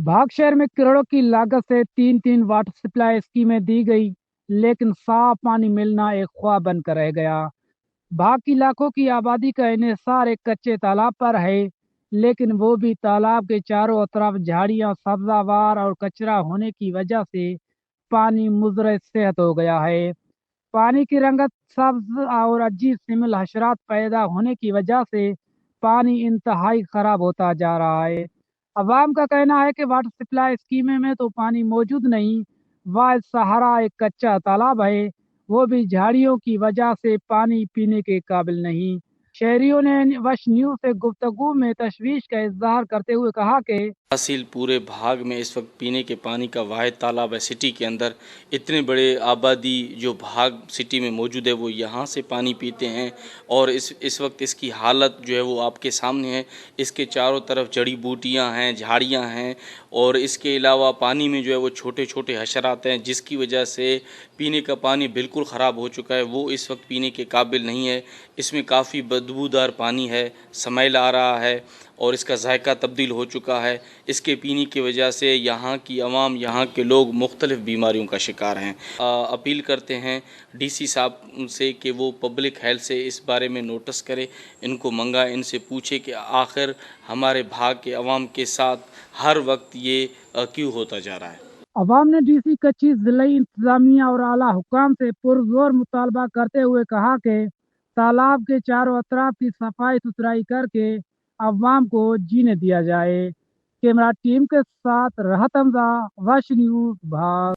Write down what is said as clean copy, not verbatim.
भाग शहर में करोड़ों की लागत से तीन तीन वाटर सप्लाई स्कीमें दी गई, लेकिन साफ पानी मिलना एक ख्वाब बनकर रह गया। भाग की लाखों की आबादी का इन्हिसार एक कच्चे तालाब पर है, लेकिन वो भी तालाब के चारों तरफ झाड़ियां, सब्जावार और कचरा होने की वजह से पानी मुजर सेहत हो गया है। पानी की रंगत सब्ज और अजीब सिमिल हशरात पैदा होने की वजह से पानी इंतहाई खराब होता जा रहा है। अवाम का कहना है कि वाटर सप्लाई स्कीम में तो पानी मौजूद नहीं, वाहिद सहारा एक कच्चा तालाब है, वो भी झाड़ियों की वजह से पानी पीने के काबिल नहीं। शहरियों ने वश न्यूज से गुफ्तगू में तशवीश का इजहार करते हुए कहा कि हासिल पूरे भाग में इस वक्त पीने के पानी का वाहिद तालाब है। सिटी के अंदर इतने बड़े आबादी जो भाग सिटी में मौजूद है वो यहाँ से पानी पीते हैं, और इस वक्त इसकी हालत जो है वो आपके सामने है। इसके चारों तरफ जड़ी बूटियाँ हैं, झाड़ियाँ हैं, और इसके अलावा पानी में जो है वो छोटे छोटे हशरात हैं, जिसकी वजह से पीने का पानी बिल्कुल ख़राब हो चुका है। वो इस वक्त पीने के काबिल नहीं है। इसमें काफ़ी बदबूदार पानी है, स्मेल आ रहा है, और इसका जायका तब्दील हो चुका है। इसके पीने की वजह से यहाँ की आवाम, यहाँ के लोग मुख्तलिफ़ बीमारियों का शिकार हैं। अपील करते हैं डीसी साहब से कि वो पब्लिक हेल्थ से इस बारे में नोटिस करे, इनको मंगा, इनसे पूछे कि आखिर हमारे भाग के आवाम के साथ हर वक्त ये क्यों होता जा रहा है। अवाम ने डीसी कच्ची जिलाई इंतजामिया और आला हुकाम से पुरजोर मुतालबा करते हुए कहा कि तालाब के चारों अतराफ की सफाई सुथराई करके अवाम को जीने दिया जाए। कैमरा टीम के साथ राहत हमजा, वश न्यूज भाग।